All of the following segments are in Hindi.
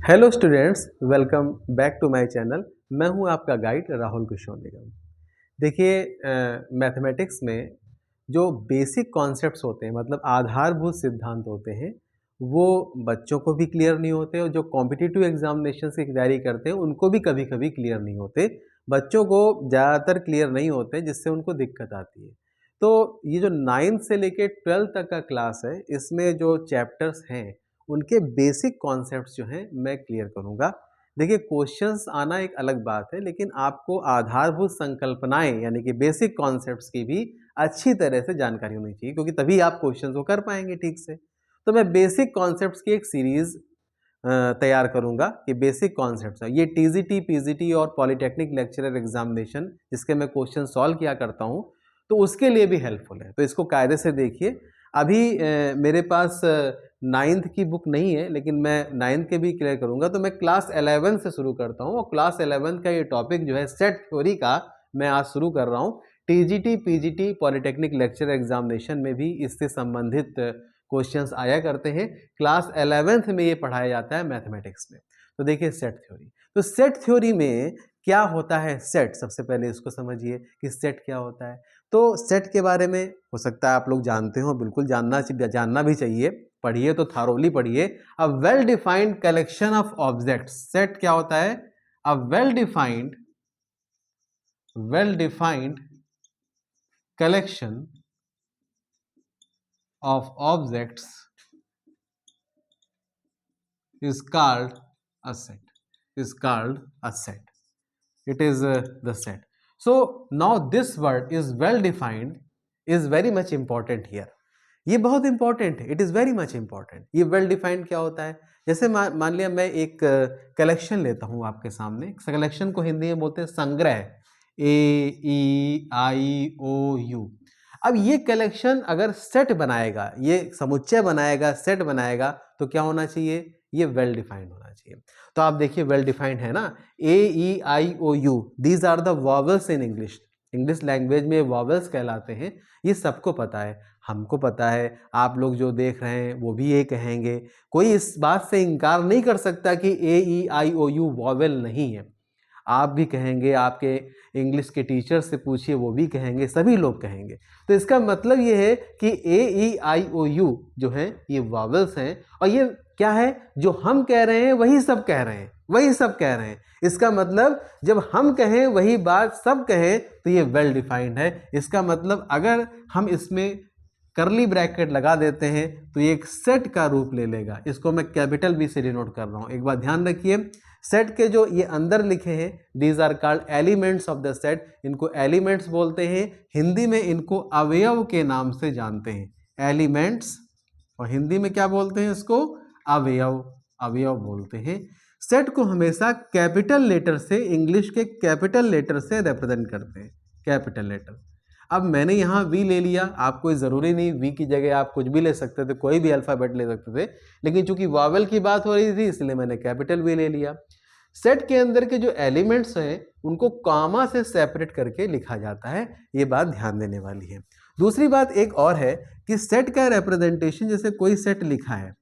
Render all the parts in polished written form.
Hello students, welcome back to my channel. मैं हूं आपका गाइड राहुल किशोर निगम। देखिए, मैथमेटिक्स में जो बेसिक कॉन्सेप्ट्स होते हैं, मतलब आधारभूत सिद्धांत होते हैं, वो बच्चों को भी क्लियर नहीं होते और जो कॉम्पिटिटिव एग्जामिनेशन की तैयारी करते हैं उनको भी कभी कभी क्लियर नहीं होते। बच्चों को ज़्यादातर क्लियर नहीं होते, जिससे उनको दिक्कत आती है। तो ये जो 9th से लेके 12th तक का क्लास है, इसमें जो चैप्टर्स हैं उनके बेसिक कॉन्सेप्ट्स जो हैं मैं क्लियर करूँगा। देखिए, क्वेश्चंस आना एक अलग बात है, लेकिन आपको आधारभूत संकल्पनाएं यानी कि बेसिक कॉन्सेप्ट्स की भी अच्छी तरह से जानकारी होनी चाहिए, क्योंकि तभी आप क्वेश्चंस को कर पाएंगे ठीक से। तो मैं बेसिक कॉन्सेप्ट्स की एक सीरीज तैयार करूंगा कि बेसिक कॉन्सेप्ट्स है। ये टीजीटी, पीजीटी और पॉलिटेक्निक लेक्चरर एग्जामिनेशन जिसके मैं क्वेश्चन सॉल्व किया करता हूं, तो उसके लिए भी हेल्पफुल है। तो इसको कायदे से देखिए। अभी मेरे पास 9th की बुक नहीं है, लेकिन मैं 9th के भी क्लियर करूंगा। तो मैं क्लास 11 से शुरू करता हूं, और क्लास 11 का ये टॉपिक जो है सेट थ्योरी का, मैं आज शुरू कर रहा हूं। TGT, PGT, polytechnic lecture examination में भी इससे संबंधित क्वेश्चंस आया करते हैं। क्लास 11th में ये पढ़ाया जाता है मैथमेटिक्स में। तो देखिए, सेट थ्योरी। तो सेट थ्योरी में क्या होता है? सेट, सबसे पहले इसको समझिए कि सेट क्या होता है। तो सेट के बारे में हो सकता है आप लोग जानते हो, बिल्कुल जानना भी चाहिए। पढ़िए तो थारोली पढ़िए। A well defined collection of objects. Set क्या होता है? A well defined collection of objects is called a set. It is the set. So now this word is well defined is very much important here. ये बहुत इंपॉर्टेंट है, it is very much important. ये वेल डिफाइंड क्या होता है? जैसे मान लिया मैं एक कलेक्शन लेता हूँ आपके सामने। कलेक्शन को हिंदी में बोलते हैं संग्रह, AEIOU। अब ये कलेक्शन अगर सेट बनाएगा, ये समुच्चय बनाएगा, सेट बनाएगा, तो क्या होना चाहिए? ये वेल डिफाइंड होना चाहिए। तो आप देखिए, वेल डिफाइंड है ना, AEIOU, these are the vowels in English. English language में वॉवेल्स कहलाते हैं। ये सबको पता है, हमको पता है, आप लोग जो देख रहे हैं वो भी ये कहेंगे। कोई इस बात से इनकार नहीं कर सकता कि AEIOU वॉवेल नहीं है। आप भी कहेंगे, आपके इंग्लिश के टीचर से पूछिए, वो भी कहेंगे, सभी लोग कहेंगे। तो इसका मतलब ये है कि AEIOU जो है ये वॉवेल्स हैं, और ये क्या है? जो हम कह रहे हैं वही सब कह रहे हैं, वही सब कह रहे हैं। इसका मतलब जब हम कहें वही बात सब कहें, तो ये वेल डिफाइंड है। इसका मतलब अगर हम इसमें करली ब्रैकेट लगा देते हैं तो ये एक सेट का रूप ले लेगा। इसको मैं कैपिटल बी से डिनोट कर रहा हूं। एक बात ध्यान रखिए, सेट के जो ये अंदर लिखे हैं, these are called elements of the set. इनको एलिमेंट्स बोलते हैं, हिंदी में इनको अवयव के नाम से जानते हैं। एलिमेंट्स, और हिंदी में क्या बोलते हैं इसको? अवयव, अवयव बोलते हैं। सेट को हमेशा कैपिटल लेटर से, इंग्लिश के कैपिटल लेटर से रिप्रेजेंट करते हैं, कैपिटल लेटर। अब मैंने यहाँ वी ले लिया, आपको ज़रूरी नहीं वी की जगह आप कुछ भी ले सकते थे, कोई भी अल्फ़ाबेट ले सकते थे, लेकिन चूंकि वावेल की बात हो रही थी इसलिए मैंने कैपिटल वी ले लिया। सेट के अंदर के जो एलिमेंट्स हैं उनको कॉमा से सेपरेट करके लिखा जाता है, ये बात ध्यान देने वाली है। दूसरी बात एक और है कि सेट का रिप्रेजेंटेशन, जैसे कोई सेट लिखा है,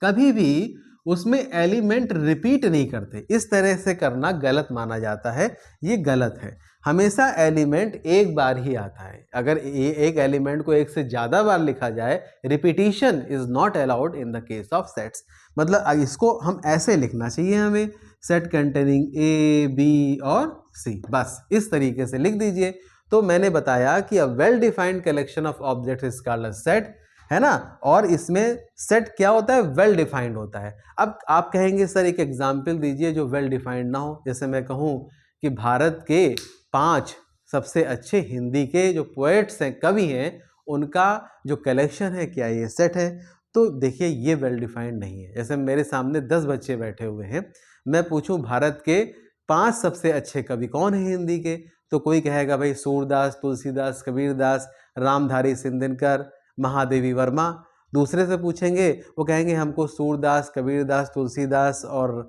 कभी भी उसमें एलिमेंट रिपीट नहीं करते। इस तरह से करना गलत माना जाता है, ये गलत है। हमेशा एलिमेंट एक बार ही आता है। अगर एक एलिमेंट को एक से ज़्यादा बार लिखा जाए, repetition is not allowed in the case of sets. मतलब इसको हम ऐसे लिखना चाहिए हमें, सेट कंटेनिंग A, B और C, बस इस तरीके से लिख दीजिए। तो मैंने बताया कि a well defined collection of objects is called a set, है ना। और इसमें सेट क्या होता है? वेल डिफाइंड होता है। अब आप कहेंगे सर एक एग्जाम्पल दीजिए जो वेल डिफाइंड ना हो। जैसे मैं कहूँ कि भारत के 5 सबसे अच्छे हिंदी के जो पोएट्स हैं, कवि हैं, उनका जो कलेक्शन है, क्या ये सेट है? तो देखिए, ये वेल डिफाइंड नहीं है। जैसे मेरे सामने 10 बच्चे बैठे हुए हैं, मैं पूछूं भारत के 5 सबसे अच्छे कवि कौन है हिंदी के, तो कोई कहेगा भाई सूरदास, तुलसीदास, कबीरदास, रामधारी सिंधिनकर, महादेवी वर्मा। दूसरे से पूछेंगे, वो कहेंगे हमको सूरदास, कबीरदास, तुलसीदास और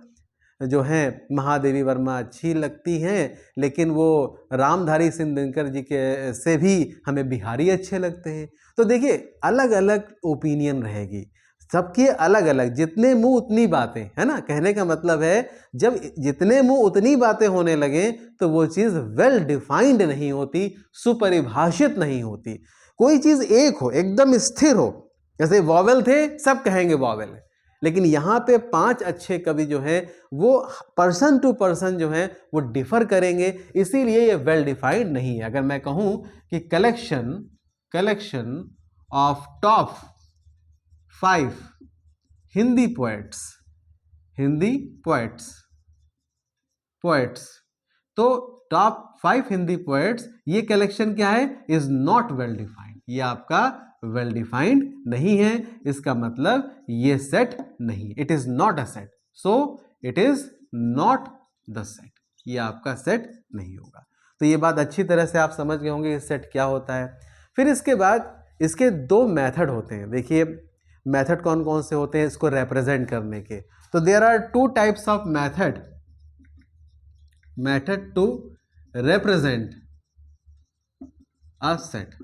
जो हैं महादेवी वर्मा अच्छी लगती हैं, लेकिन वो रामधारी सिंह दिनकर जी के से भी हमें बिहारी अच्छे लगते हैं। तो देखिए, अलग अलग ओपिनियन रहेगी। सबकी अलग अलग, जितने मुंह उतनी बातें, है ना। कहने का मतलब है जब जितने मुंह उतनी बातें होने लगे तो वो चीज वेल डिफाइंड नहीं होती, सुपरिभाषित नहीं होती। कोई चीज एक हो, एकदम स्थिर हो, जैसे वॉवेल थे, सब कहेंगे वॉवेल है, लेकिन यहाँ पे 5 अच्छे कवि जो है वो पर्सन टू पर्सन जो है वो डिफर करेंगे, इसीलिए ये वेल डिफाइंड नहीं है। अगर मैं कहूं कि collection of top 5 Hindi poets, तो टॉप 5 हिंदी पोएट्स, ये कलेक्शन क्या है, इज नॉट वेल डिफाइंड, ये आपका वेल डिफाइंड नहीं है। इसका मतलब ये सेट नहीं, it is not a set, so it is not the set, ये आपका सेट नहीं होगा। तो ये बात अच्छी तरह से आप समझ गए होंगे, ये सेट क्या होता है। फिर इसके बाद इसके 2 मेथड होते हैं। देखिए मेथड कौन कौन से होते हैं इसको रिप्रेजेंट करने के, तो there are 2 types of method to represent a set.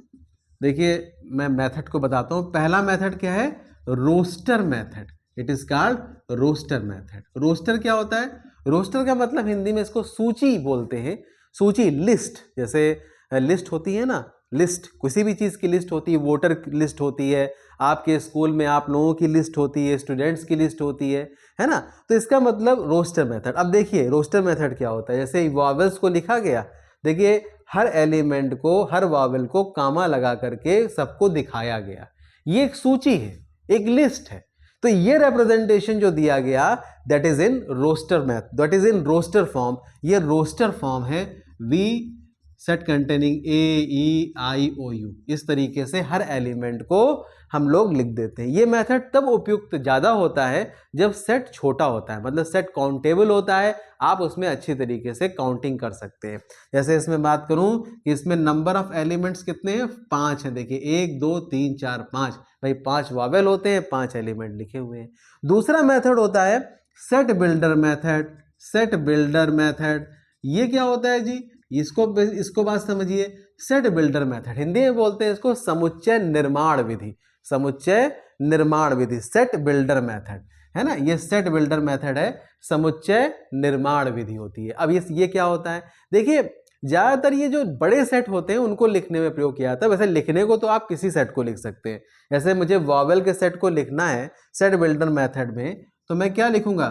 देखिए मैं मेथड को बताता हूं। पहला मेथड क्या है, roster method, it is called roster method. Roster क्या होता है, रोस्टर का मतलब हिंदी में इसको सूची बोलते हैं, सूची, लिस्ट, जैसे लिस्ट होती है ना, लिस्ट किसी भी चीज की लिस्ट होती है, वोटर की लिस्ट होती है, आपके स्कूल में आप लोगों की लिस्ट होती है, स्टूडेंट्स की लिस्ट होती है ना। तो इसका मतलब रोस्टर मेथड। अब देखिए रोस्टर मेथड क्या होता है, जैसे वॉवेल्स को लिखा गया, देखिए हर एलिमेंट को, हर वॉवेल को कामा लगा करके सबको दिखाया गया, ये एक सूची है, एक लिस्ट है। तो ये रिप्रेजेंटेशन जो दिया गया that is in roster math, that is in roster form, ये रोस्टर फॉर्म है। वी सेट कंटेनिंग AEIOU, इस तरीके से हर एलिमेंट को हम लोग लिख देते हैं। ये मेथड तब उपयुक्त ज़्यादा होता है जब सेट छोटा होता है, मतलब सेट काउंटेबल होता है, आप उसमें अच्छी तरीके से काउंटिंग कर सकते हैं। जैसे इसमें बात करूं कि इसमें नंबर ऑफ एलिमेंट्स कितने हैं, 5 हैं। देखिए 1 2 3 4 5, भाई 5 वावेल होते हैं, 5 एलिमेंट लिखे हुए हैं। दूसरा मेथड होता है set builder method. Set builder method ये क्या होता है जी, इसको बात समझिए। सेट बिल्डर मेथड हिंदी में बोलते हैं इसको समुच्चय निर्माण विधि, समुच्चय निर्माण विधि, सेट बिल्डर मेथड, है ना। ये सेट बिल्डर मेथड है, समुच्चय निर्माण विधि होती है। अब ये क्या होता है, देखिए ज्यादातर ये जो बड़े सेट होते हैं उनको लिखने में प्रयोग किया जाता है। वैसे लिखने को तो आप किसी सेट को लिख सकते हैं, जैसे मुझे वॉवेल के सेट को लिखना है सेट बिल्डर मेथड में, तो मैं क्या लिखूंगा,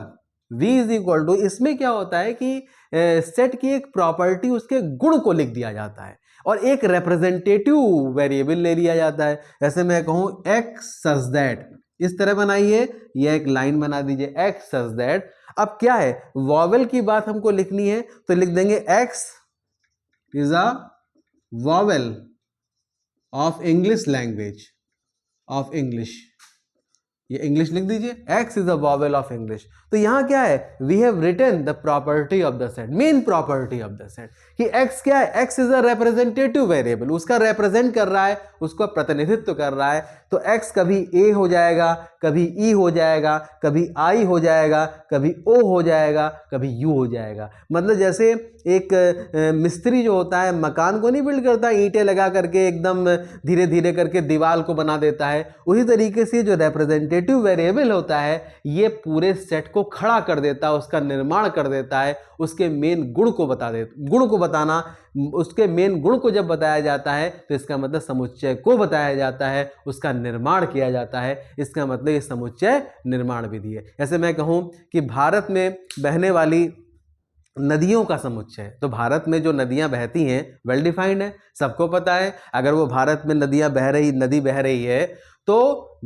V इज इक्वल टू, इसमें क्या होता है कि सेट की एक प्रॉपर्टी, उसके गुण को लिख दिया जाता है और एक रिप्रेजेंटेटिव वेरिएबल ले लिया जाता है। जैसे मैं कहूं x सच दैट, इस तरह बनाइए, ये एक लाइन बना दीजिए, x सच दैट। अब क्या है, वॉवेल की बात हमको लिखनी है तो लिख देंगे x is a vowel of English language, of English, ये इंग्लिश लिख दीजिए, x is a vowel of English. तो यहां क्या है, we have written the property of the set, main property of the set, कि x क्या है, x is a representative variable, उसका रिप्रेजेंट कर रहा है, उसका प्रतिनिधित्व कर रहा है। तो x कभी a हो जाएगा, कभी e हो जाएगा, कभी i हो जाएगा, कभी o हो जाएगा, कभी u हो जाएगा। मतलब जैसे एक मिस्त्री जो होता है मकान को नहीं बिल्ड करता, ईंटें लगा करके एकदम धीरे धीरे करके दीवार को बना देता है, उसी तरीके से जो रिप्रेजेंटेटिव वेरिएबल होता है ये पूरे सेट को खड़ा कर देता है, उसका निर्माण कर देता है, उसके मेन गुण को बता दे, गुण को बताना, उसके मेन गुण को जब बताया जाता है तो इसका मतलब समुच्चय को बताया जाता है, उसका निर्माण किया जाता है, इसका मतलब ये समुच्चय निर्माण विधि है। जैसे मैं कहूं कि भारत में बहने वाली नदियों का समुच्चय, तो भारत में जो नदियां बहती हैं वेल डिफाइंड है, सबको पता है। अगर वो भारत में नदी बह रही है तो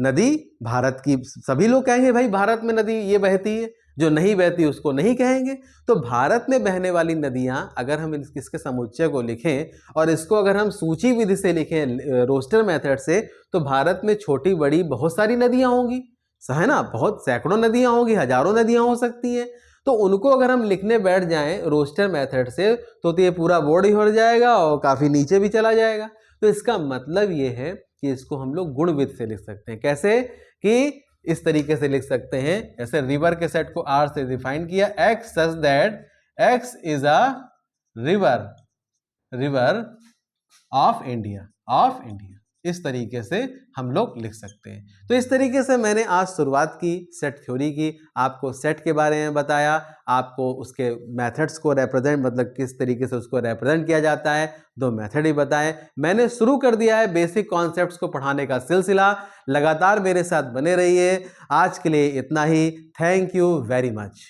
नदी भारत की, सभी लोग कहेंगे भाई भारत में नदी ये बहती है, जो नहीं बहती उसको नहीं कहेंगे। तो भारत में बहने वाली नदियां, अगर हम इसके समुच्चय को लिखें और इसको अगर हम सूची विधि से लिखें, रोस्टर मेथड से, तो भारत में छोटी बड़ी बहुत सारी नदियां होंगी, है ना, बहुत सैकड़ों नदियां होंगी, हजारों नदियां हो सकती हैं। तो उनको अगर हम लिखने बैठ जाएं रोस्टर मेथड से तो ये पूरा बोर्ड ही हो जाएगा और काफी नीचे भी चला जाएगा। तो इसका मतलब ये है कि इसको हम लोग गुणविधि से लिख सकते हैं। कैसे, कि इस तरीके से लिख सकते हैं, जैसे रिवर के सेट को R से डिफाइन किया, x such that x is a river of India, इस तरीके से हम लोग लिख सकते हैं। तो इस तरीके से मैंने आज शुरुआत की सेट थ्योरी की, आपको सेट के बारे में बताया, आपको उसके मेथड्स को रिप्रेजेंट मतलब किस तरीके से उसको रिप्रेजेंट किया जाता है, 2 मेथड ही बताए। मैंने शुरू कर दिया है बेसिक कॉन्सेप्ट्स को पढ़ाने का सिलसिला, लगातार मेरे साथ बने रहिए। आज के लिए इतना ही। Thank you very much.